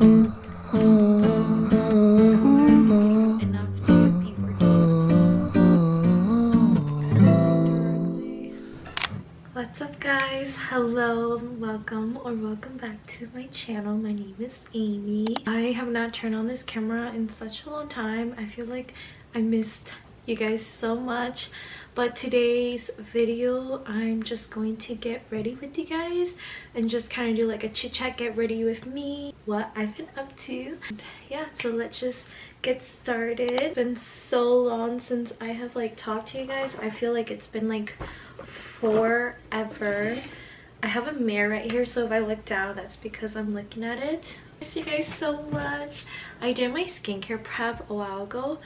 enough to be working directly. What's up guys? Hello, welcome back to my channel. My name is Amy. I have not turned on this camera in such a long time. I feel like I missed you guys so much, but today's video I'm just going to get ready with you guys and just kind of do like a chit chat, get ready with me, what I've been up to. And yeah, so let's just get started. It's been so long since I have like talked to you guys. I feel like it's been like forever. I have a mirror right here, so if I look down, that's because I'm looking at it. Thank you guys so much. I did my skincare prep a while ago.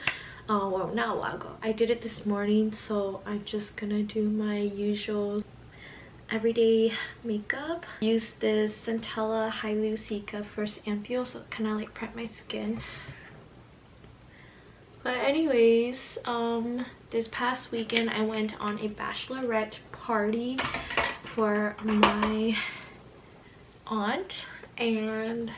Well, not a while ago. I did it this morning, so I'm just gonna do my usual everyday makeup. Use this Centella Hyaluronic First Ampule, so kind of like prep my skin. But anyways, this past weekend I went on a bachelorette party for my aunt and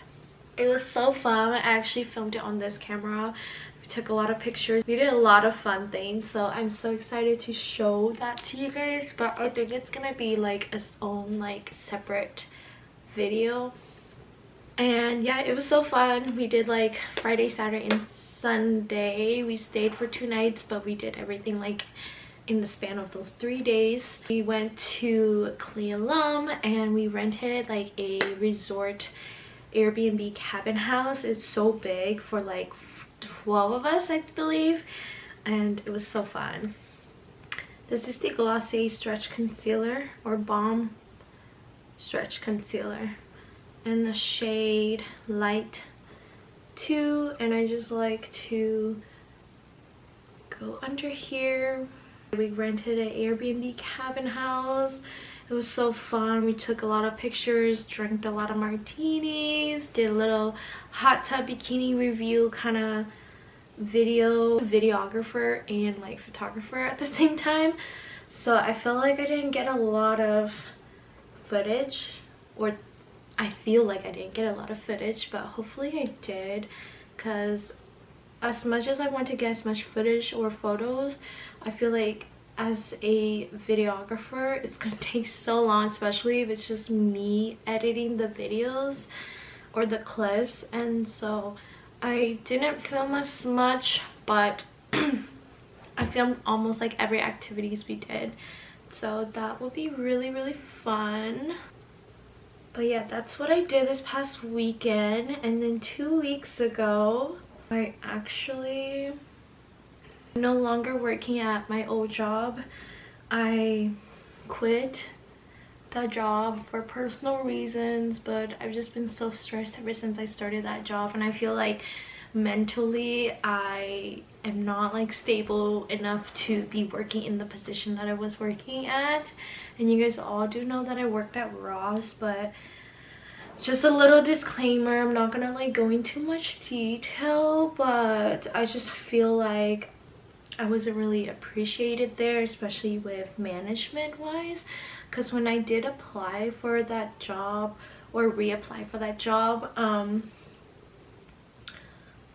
it was so fun. I actually filmed it on this camera. We took a lot of pictures. We did a lot of fun things, so I'm so excited to show that to you guys, but I think it's gonna be like its own like separate video. And yeah, it was so fun. We did like Friday, Saturday, and Sunday. We stayed for 2 nights, but we did everything like in the span of those 3 days. We went to grwm and we rented like a resort Airbnb cabin house. It's so big for like 12 of us, I believe, and it was so fun. This is the Glossy Stretch Concealer or Balm Stretch Concealer in the shade Light 2, and I just like to go under here. We rented an Airbnb cabin house. It was so fun. We took a lot of pictures, drank a lot of martinis, did a little hot tub bikini review kind of videographer and like photographer at the same time. So I felt like I didn't get a lot of footage, or I feel like I didn't get a lot of footage, but hopefully I did, because as much as I want to get as much footage or photos, I feel like as a videographer it's gonna take so long, especially if it's just me editing the videos or the clips. And so I didn't film as much, but I filmed almost like every activities we did, so that will be really fun. But yeah, that's what I did this past weekend. And then 2 weeks ago I actually no longer working at my old job. I quit that job for personal reasons, but I've just been so stressed ever since I started that job, and I feel like mentally I am not like stable enough to be working in the position that I was working at. And you guys all do know that I worked at Ross, but just a little disclaimer, I'm not gonna like go into much detail, but I just feel like I wasn't really appreciated there, especially with management wise, because when I did apply for that job or reapply for that job,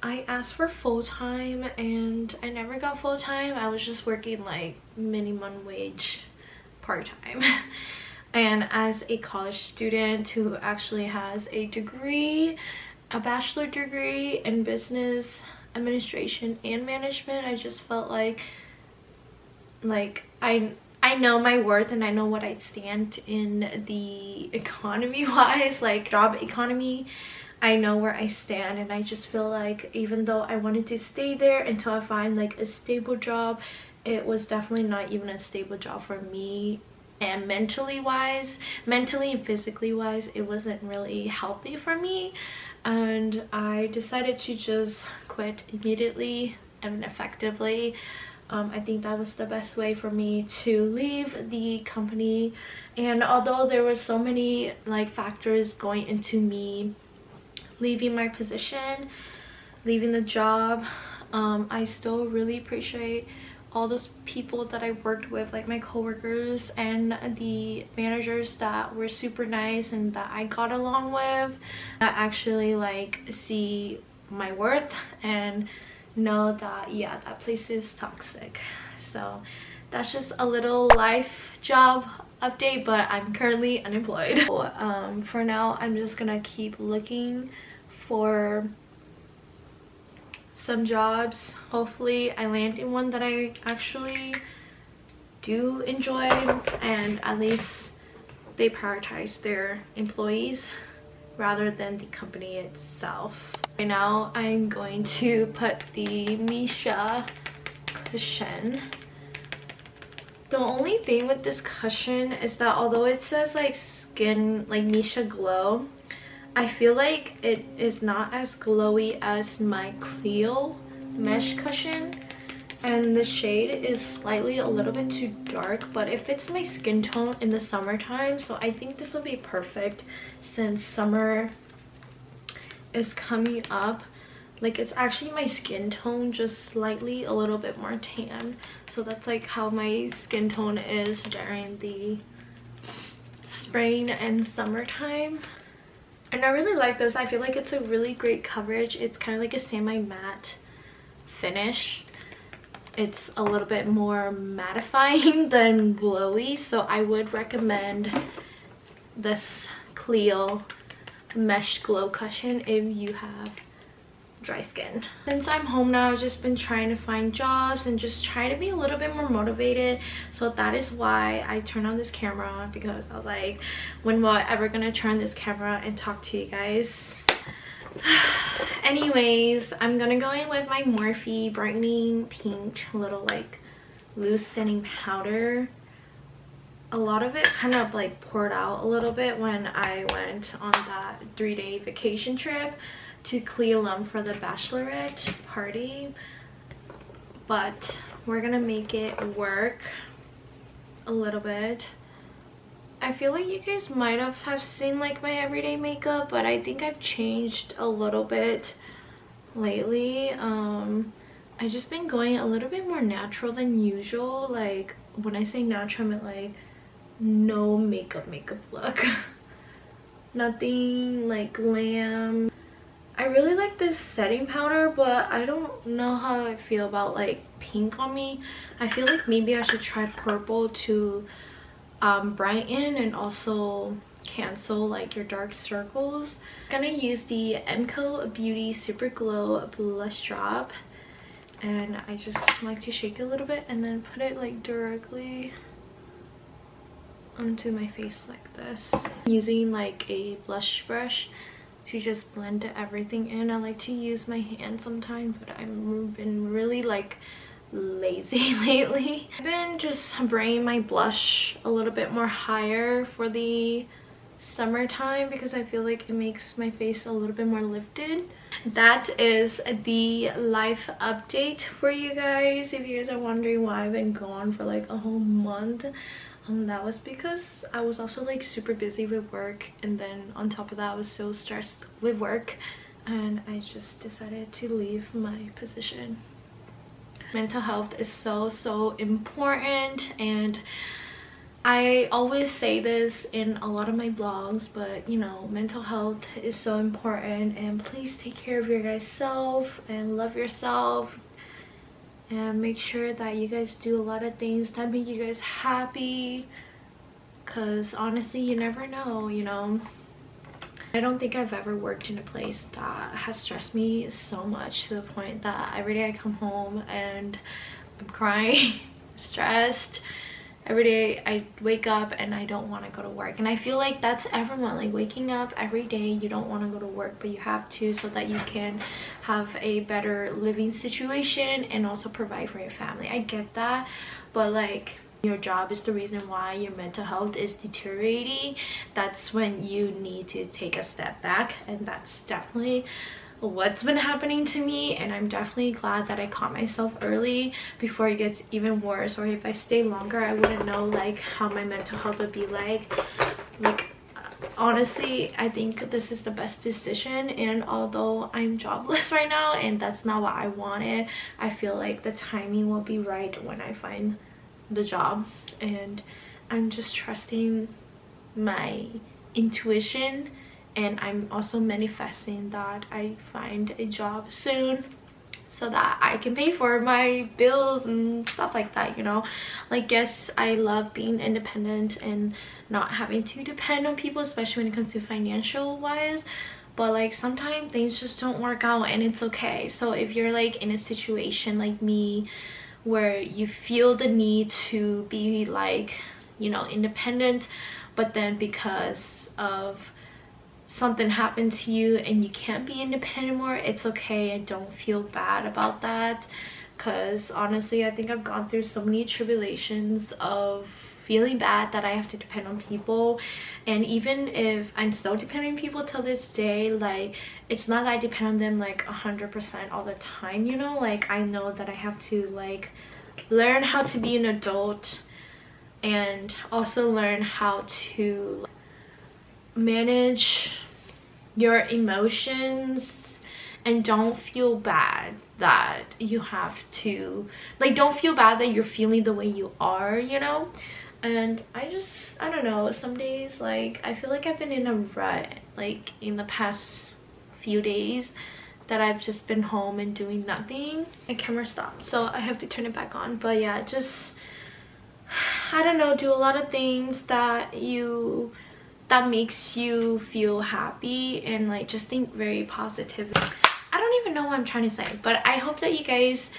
I asked for full-time and I never got full-time. I was just working like minimum wage part-time. And as a college student who actually has a degree, a bachelor degree in business administration and management, I just felt like I know my worth and I know what I stand in the economy wise, like job economy. I know where I stand, and I just feel like even though I wanted to stay there until I find like a stable job, it was definitely not even a stable job for me. And mentally and physically wise, it wasn't really healthy for me, and I decided to just quit immediately and effectively. I think that was the best way for me to leave the company. And although there were so many like factors going into me leaving my position, leaving the job, I still really appreciate all those people that I worked with, like my coworkers and the managers that were super nice and that I got along with, that actually like see my worth and know that yeah, that place is toxic. So that's just a little life job update, but I'm currently unemployed. So, for now I'm just gonna keep looking for some jobs. Hopefully I land in one that I actually do enjoy and at least they prioritize their employees rather than the company itself. Right now I'm going to put the Misha cushion. The only thing with this cushion is that although it says like skin, like Misha Glow, I feel like it is not as glowy as my Clio mesh cushion, and the shade is slightly a little bit too dark, but it fits my skin tone in the summertime, so I think this will be perfect since summer is coming up. Like, it's actually my skin tone, just slightly a little bit more tan, so that's like how my skin tone is during the spring and summertime. And I really like this. I feel like it's a really great coverage. It's kind of like a semi-matte finish. It's a little bit more mattifying than glowy, so I would recommend this Clio mesh glow cushion if you have dry skin. Since I'm home now, I've just been trying to find jobs and just try to be a little bit more motivated, so that is why I turned on this camera, because I was like, when am I ever gonna turn this camera and talk to you guys? Anyways, I'm gonna go in with my Morphe brightening pink little like loose setting powder. A lot of it kind of like poured out a little bit when I went on that 3-day vacation trip to Cleveland for the bachelorette party, but we're gonna make it work a little bit. I feel like you guys might have seen like my everyday makeup, but I think I've changed a little bit lately. I've just been going a little bit more natural than usual. Like, when I say natural, I mean like no makeup look. Nothing like glam. I really like this setting powder, but I don't know how I feel about like pink on me. I feel like maybe I should try purple to brighten and also cancel like your dark circles. I'm gonna use the MCO Beauty Super Glow Blush Drop, and I just like to shake it a little bit and then put it like directly onto my face like this. Using like a blush brush to just blend everything in. I like to use my hand sometimes, but I've been really like lazy lately. I've been just bringing my blush a little bit more higher for the summertime because I feel like it makes my face a little bit more lifted. That is the life update for you guys. If you guys are wondering why I've been gone for like a whole month, that was because I was also like super busy with work, and then on top of that I was so stressed with work, and I just decided to leave my position. Mental health is so important, and I always say this in a lot of my vlogs, but you know, mental health is so important, and please take care of your guys' self and love yourself, and make sure that you guys do a lot of things that make you guys happy, because honestly you never know, you know. I don't think I've ever worked in a place that has stressed me so much to the point that every day I come home and I'm crying, stressed. Every day I wake up and I don't want to go to work, and I feel like that's everyone, like waking up every day you don't want to go to work, but you have to, so that you can have a better living situation and also provide for your family. I get that, but like, your job is the reason why your mental health is deteriorating. That's when you need to take a step back, and that's definitely what's been happening to me. And I'm definitely glad that I caught myself early before it gets even worse, or if I stay longer I wouldn't know like how my mental health would be like honestly, I think this is the best decision. And although I'm jobless right now and that's not what I wanted, I feel like the timing will be right when I find the job. And I'm just trusting my intuition, and I'm also manifesting that I find a job soon so that I can pay for my bills and stuff like that, you know. Like, yes, I love being independent and not having to depend on people, especially when it comes to financial wise, but like sometimes things just don't work out and it's okay. So if you're like in a situation like me where you feel the need to be like, you know, independent, but then because of something happened to you and you can't be independent anymore, it's okay. I don't feel bad about that, because honestly I think I've gone through so many tribulations of feeling bad that I have to depend on people. And even if I'm still depending on people till this day, like it's not that I depend on them like 100% all the time, you know. Like I know that I have to like learn how to be an adult and also learn how to manage your emotions, and don't feel bad that you have to, like, don't feel bad that you're feeling the way you are, you know. And I don't know, some days like I feel like I've been in a rut like in the past few days that I've just been home and doing nothing. My camera stopped, so I have to turn it back on. But yeah, just I don't know, do a lot of things that makes you feel happy, and like just think very positive. I don't even know what I'm trying to say, but I hope that you guys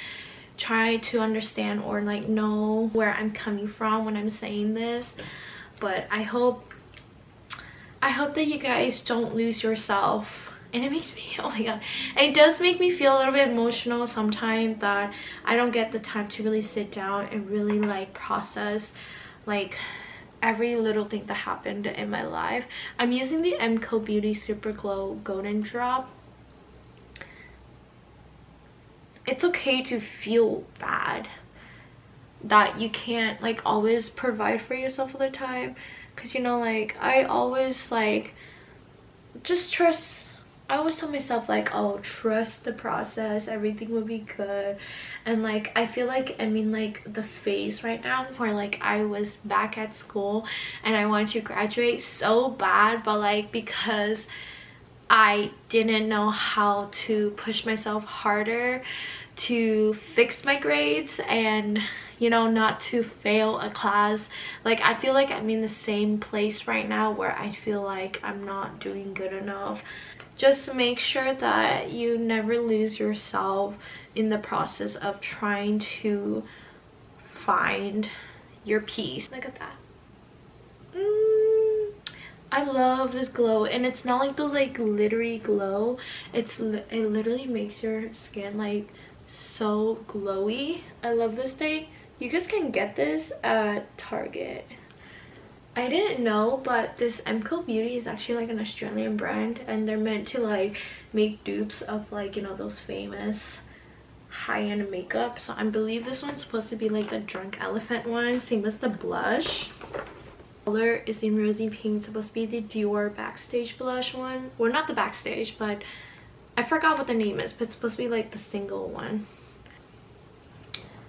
try to understand or like know where I'm coming from when I'm saying this. But I hope that you guys don't lose yourself. And it makes me, oh my god, it does make me feel a little bit emotional sometimes that I don't get the time to really sit down and really like process like every little thing that happened in my life. I'm using the MCO Beauty Super Glow Golden Drop. It's okay to feel bad that you can't like always provide for yourself all the time, because you know, like I always like just trust. I always tell myself like, oh, trust the process, everything will be good. And like I feel like I'm in like the phase right now where like I was back at school and I wanted to graduate so bad, but like because I didn't know how to push myself harder to fix my grades and, you know, not to fail a class. Like I feel like I'm in the same place right now where I feel like I'm not doing good enough. Just make sure that you never lose yourself in the process of trying to find your peace. Look at that. I love this glow, and it's not like those like glittery glow. It literally makes your skin like so glowy. I love this thing. You guys can get this at Target. I didn't know, but this MCO Beauty is actually like an Australian brand, and they're meant to like make dupes of like, you know, those famous high-end makeup. So I believe this one's supposed to be like the Drunk Elephant one, same as the blush. Color is in Rosy Pink. It's supposed to be the Dior Backstage blush one. Well, not the Backstage, but I forgot what the name is, but it's supposed to be like the single one.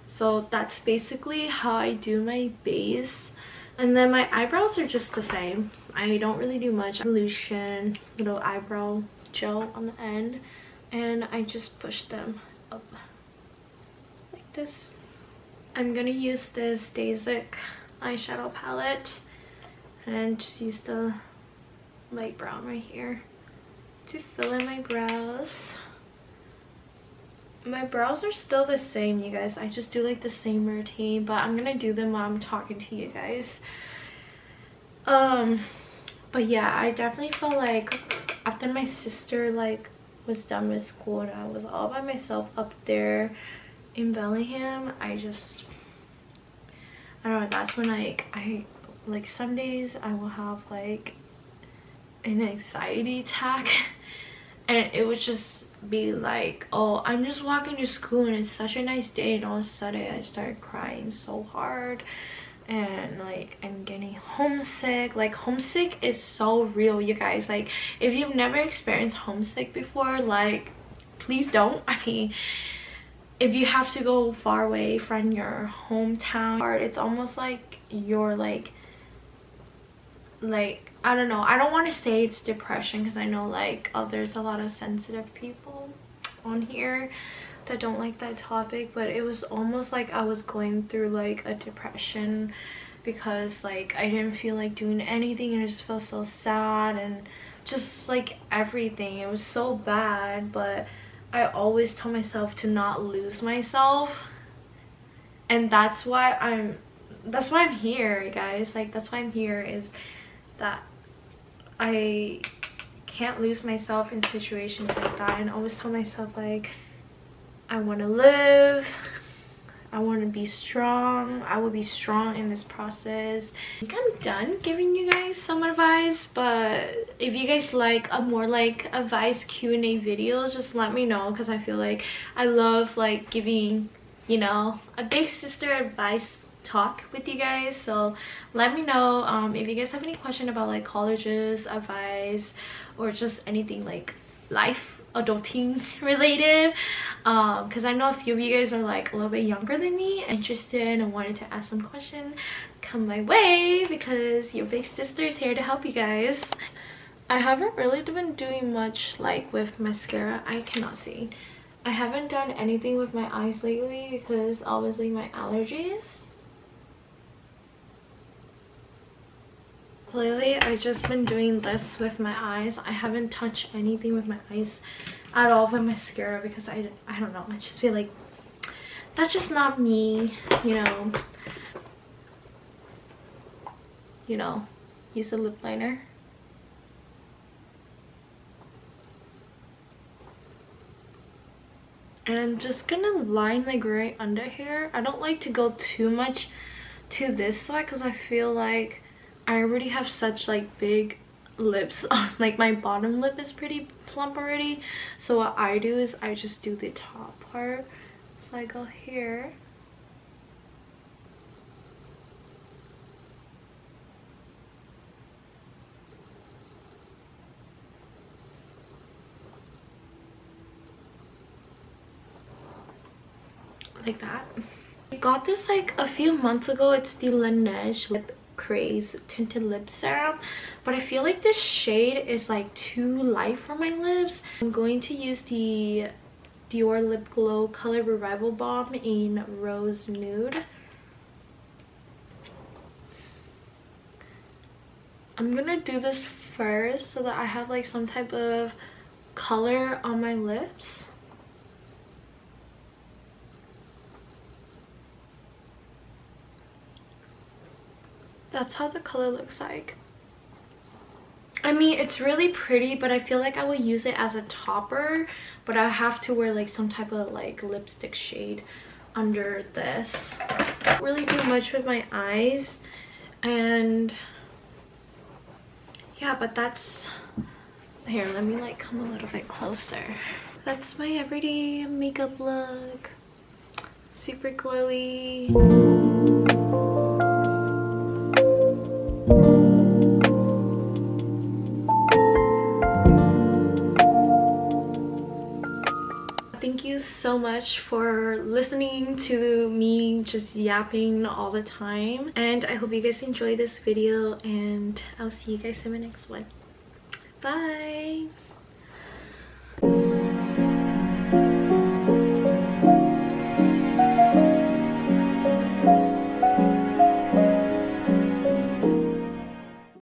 So that's basically how I do my base. And then my eyebrows are just the same. I don't really do much. Lotion, little eyebrow gel on the end, and I just push them up like this. I'm gonna use this Daisic eyeshadow palette and just use the light brown right here to fill in my brows. My brows are still the same, you guys. I just do like the same routine, but I'm gonna do them while I'm talking to you guys. But yeah, I definitely felt like after my sister like was done with school and I was all by myself up there in Bellingham, I don't know, that's when I like some days I will have like an anxiety attack and it would just be like, oh, I'm just walking to school and it's such a nice day, and all of a sudden I started crying so hard. and like I'm getting homesick. Like homesick is so real, you guys. Like if you've never experienced homesick before, like please don't. I mean, if you have to go far away from your hometown, or it's almost like you're like I don't know, I don't want to say it's depression because I know like there's a lot of sensitive people on here that don't like that topic, but it was almost like I was going through like a depression because like I didn't feel like doing anything and I just felt so sad and just like everything. It was so bad, but I always tell myself to not lose myself, and that's why I'm here, guys. Like that's why I'm here, is that I can't lose myself in situations like that, and always tell myself like I want to live, I want to be strong, I will be strong in this process. I think I'm done giving you guys some advice, but if you guys like a more like advice Q&A video, just let me know, because I feel like I love like giving, you know, a big sister advice talk with you guys. So let me know if you guys have any question about like colleges, advice, or just anything like life, adulting related, because I know a few of you guys are like a little bit younger than me, interested and wanted to ask some question. Come my way, because your big sister is here to help you guys. I haven't really been doing much like with mascara. I cannot see. I haven't done anything with my eyes lately because obviously my allergies. Lately I've just been doing this with my eyes. I haven't touched anything with my eyes at all with mascara because I don't know, I just feel like that's just not me, you know, use a lip liner. And I'm just gonna line the gray under here. I don't like to go too much to this side because I feel like I already have such like big lips on, like my bottom lip is pretty plump already. So what I do is I just do the top part. So I go here, like that. I got this like a few months ago. It's the Laneige Lip Craze tinted lip serum, but I feel like this shade is like too light for my lips. I'm going to use the Dior Lip Glow Color Revival Balm in Rose Nude. I'm gonna do this first so that I have like some type of color on my lips. That's how the color looks like. I mean, it's really pretty, but I feel like I will use it as a topper, but I have to wear like some type of like lipstick shade under this. Don't really do much with my eyes, and yeah, but that's here. Let me like come a little bit closer. That's my everyday makeup look. Super glowy. Thank you so much for listening to me just yapping all the time, and I hope you guys enjoyed this video, and I'll see you guys in my next one. Bye.